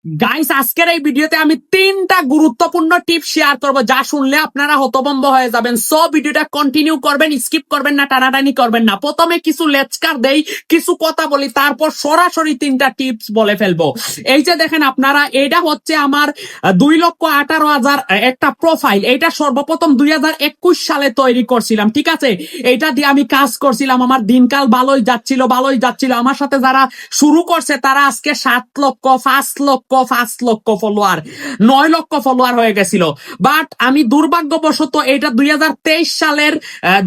Guys, আজকের এই ভিডিওতে আমি 3টা গুরুত্বপূর্ণ টিপস শেয়ার করব, যা শুনলে আপনারা হতভম্ব হয়ে যাবেন। সো ভিডিওটা কন্টিনিউ করবেন, স্কিপ করবেন না, টানাটানি করবেন না। প্রথমে কিছু লেকচার দেই, কিছু কথা বলি, তারপর সরাসরি 3টা টিপস বলে ফেলবো। এই যে দেখেন আপনারা, এটা হচ্ছে আমার 2,18,000 একটা প্রোফাইল। এটা সর্বপ্রথম 2021 সালে তৈরি করছিলাম, ঠিক আছে। এটা দিয়ে আমি কাজ করছিলাম, আমার দিনকাল ভালোই যাচ্ছিল। আমার সাথে যারা শুরু করছে তারা আজকে 7 লক্ষ, 5 লক্ষ ফলোয়ার, 9 লক্ষ ফলোয়ার হয়ে গেছিল। বাট আমি দুর্ভাগ্যবশত এটা 2023 সালের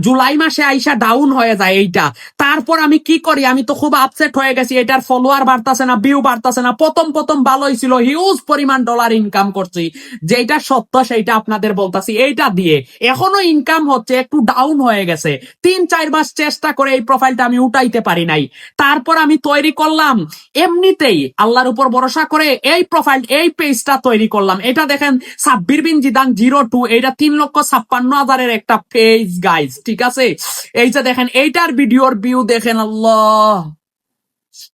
জুলাই মাসে আইসা ডাউন হয়ে যায় এইটা। তারপর আমি কি করি, আমি তো খুব আপসেট হয়ে গেছি, এটার ফলোয়ার বাড়তাছে না, ভিউ বাড়তাছে না। প্রথম ভালোই ছিল, হিউজ পরিমাণ ডলার ইনকাম করছি, যেটা সত্য সেইটা আপনাদের বলতাছি। এইটা দিয়ে এখনো ইনকাম হচ্ছে, একটু ডাউন হয়ে গেছে। 3-4 মাস চেষ্টা করে এই প্রোফাইলটা আমি উঠাইতে পারি নাই। তারপর আমি তৈরি করলাম এমনিতেই আল্লাহর উপর ভরসা করে এই প্রোফাইল, এই পেজটা তৈরি করলাম। এটা দেখেন, সাব্বির বিন জিদান 02, এটা 3,56,000 একটা পেজ গাইজ, ঠিক আছে। এই যে দেখেন, এইটার ভিডিওর ভিউ দেখেন, আল্লাহ,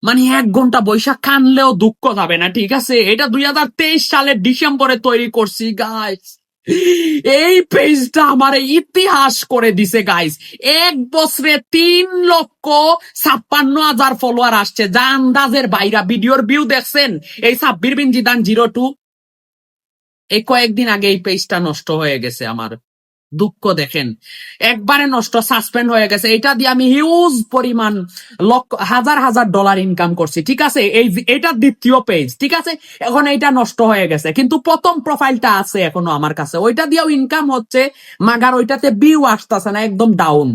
মানে 1 ঘন্টা বৈশাখ কানলেও দুঃখ যাবে না, ঠিক আছে। এটা 2023 সালের ডিসেম্বরে তৈরি করছি গাইজ। এই পেজটা আমার ইতিহাস করে দিছে গাইজ। 1 বছরে 3,56,000 ফলোয়ার আসছে, যা আন্দাজের বাইরা। ভিডিওর ভিউ দেখছেন, এই সাব্বির বিন জিদান 02, এই কয়েকদিন আগে এই পেজটা নষ্ট হয়ে গেছে আমার। দুঃখ দেখেন, একবারে নষ্ট, সাসপেন্ড হয়ে গেছে। এটা দিয়ে আমি হিউজ পরিমাণ হাজার ডলার ইনকাম করছি, ঠিক আছে। এটা দ্বিতীয় পেজ, ঠিক আছে। এখন এইটা নষ্ট হয়ে গেছে, কিন্তু প্রথম প্রোফাইলটা আছে এখনো আমার কাছে, ওইটা দিয়েও ইনকাম হচ্ছে। মাগার ওইটাতে ভিউ আসতেছে না, একদম ডাউন।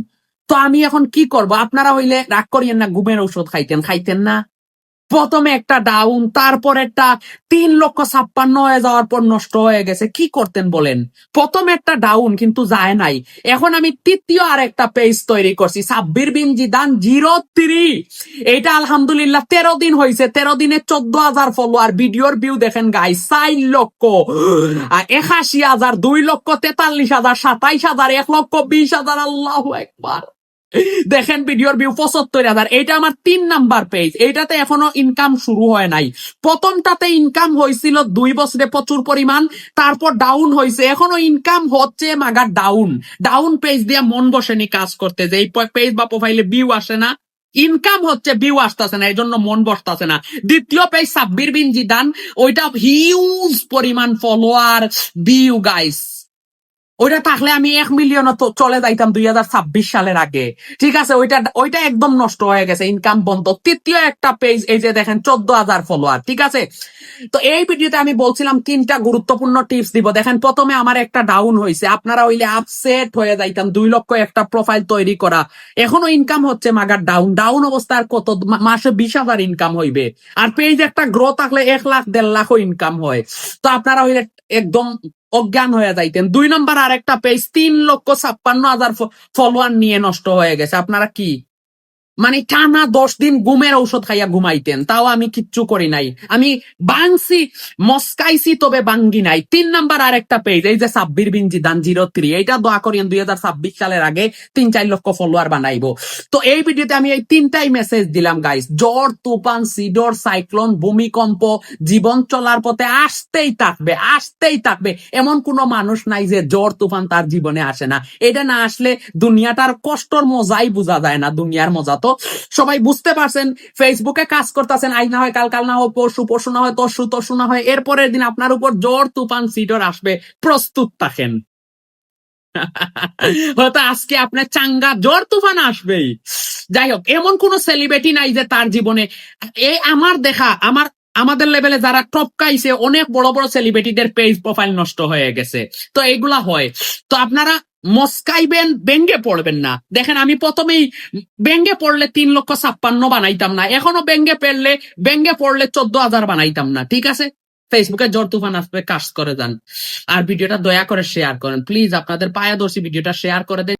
তো আমি এখন কি করব? আপনারা হইলে রাগ করিয়েন না, ঘুমের ঔষধ খাইতেন না। প্রথমে একটা ডাউন, তারপর একটা 3,56,000 হয়ে যাওয়ার পর নষ্ট হয়ে গেছে। কি করতেন বলেন? প্রথমে একটা ডাউন, কিন্তু যায় নাই। এখন আমি তৃতীয় আর একটা পেজ তৈরি করছি, সাব্বির বিন জিদান 03। এটা আলহামদুলিল্লাহ 13 দিন হয়েছে, 13 দিনে 14,000 ফলোয়ার। ভিডিওর ভিউ দেখেন গাই, 4 লক্ষ, 81,000, 2 লক্ষ 43,000, 27,000, 1,20,000। আল্লাহু আকবার। দেখেন ভিডিওর ভিউ 75,000। এটা আমার 3 নাম্বার পেজ, এইটাতে এখনো ইনকাম শুরু হয় নাই। প্রথমটাতে ইনকাম হয়েছিল 2 বছরে প্রচুর পরিমাণ, তারপর ডাউন হয়েছে, এখনো ইনকাম হচ্ছে, মাগার ডাউন পেজ দিয়ে মন বসেনি কাজ করতে, যে এই পেজ বা প্রোফাইলে ভিউ আসে না, ইনকাম হচ্ছে, ভিউ আসতেছে না, এই জন্য মন বসতেছে না। দ্বিতীয় পেজ সাব্বির বিন জিদান, ওইটা হিউজ পরিমাণ ফলোয়ার, ভিউ গাইস। ওইটা থাকলে আমি 1 মিলিয়ন চলে যাইতাম 2026 সালের আগে, ঠিক আছে। ওইটা একদম নষ্ট হয়ে গেছে, ইনকাম বন্ধ। তৃতীয় একটা পেজ, এই যে দেখেন, 14,000 ফলোয়ার, ঠিক আছে। তো এই ভিডিওতে আমি বলছিলাম 3টা গুরুত্বপূর্ণ টিপস দিব। দেখেন, প্রথমে আমার একটা ডাউন হয়েছে, আপনারা হইলে আপসেট হয়ে যাইতাম। 2 লক্ষ একটা প্রোফাইল তৈরি করা, এখনো ইনকাম হচ্ছে, মাগার ডাউন অবস্থার কত মাসে 20,000 ইনকাম হইবে। আর পেজ একটা গ্রো থাকলে 1 লাখ 1.5 লাখও ইনকাম হয়। তো আপনারা হইলে একদম অজ্ঞান হয়ে যাইতেন। 2 নম্বর আর একটা পেজ 3,56,000 ফলোয়ার নিয়ে নষ্ট হয়ে গেছে। আপনারা কি মানে টানা 10 দিন ঘুমের ঔষধ খাইয়া ঘুমাইতেন, তাও আমি কিচ্ছু করি নাই। আমি বাংসি, মস্কাইছি, তবে বাঙ্গি নাই। 3 নাম্বার আর একটা পেজ, এই যে সাব্বির বিন জিদান 03, এইটা দোয়া করিয়েন 2026 সালের আগে 3-4 লক্ষ ফলোয়ার বানাইবো। তো এই ভিডিওতে আমি এই 3টাই মেসেজ দিলাম গাইস। ঝড়, তুফান, সিডর, সাইক্লোন, ভূমিকম্প জীবন চলার পথে আসতেই থাকবে। এমন কোনো মানুষ নাই যে ঝড় তুফান তার জীবনে আসে না। এটা না আসলে দুনিয়াটার কষ্টর মজাই বোঝা যায় না। দুনিয়ার মজা তো সবাই বুঝতে পারছেন। ফেসবুকে কাজ করতেছেন, আজ না হয় কাল না হয় পরশু না হয় তরশু না হয় এরপরের দিন আপনার উপর ঝড় তুফান সিডর আসবে, প্রস্তুত থাকেন। হয়তো আজকে আপনার চাঙ্গা ঝড় তুফান আসবেই। যাই হোক, এমন কোন সেলিব্রিটি নাই যে তার জীবনে, এই আমার দেখা, আমাদের লেভেলে যারা টপকাইছে, অনেক বড় বড় সেলিব্রিটিদের পেজ প্রোফাইল নষ্ট হয়ে গেছে। তো এগুলা হয়। তো আপনারা মস্কাইবেন, ব্যঙ্গে পড়বেন না। দেখেন, আমি প্রথমেই ব্যঙ্গে পড়লে 3,56,000 বানাইতাম না, এখনো ব্যঙ্গে পড়লে 14,000 বানাইতাম না, ঠিক আছে। ফেসবুকে ঝড় তুফান আসবে, কাজ করে যান। আর ভিডিওটা দয়া করে শেয়ার করেন প্লিজ, আপনাদের পায়ে ধরছি, ভিডিওটা শেয়ার করে দেন।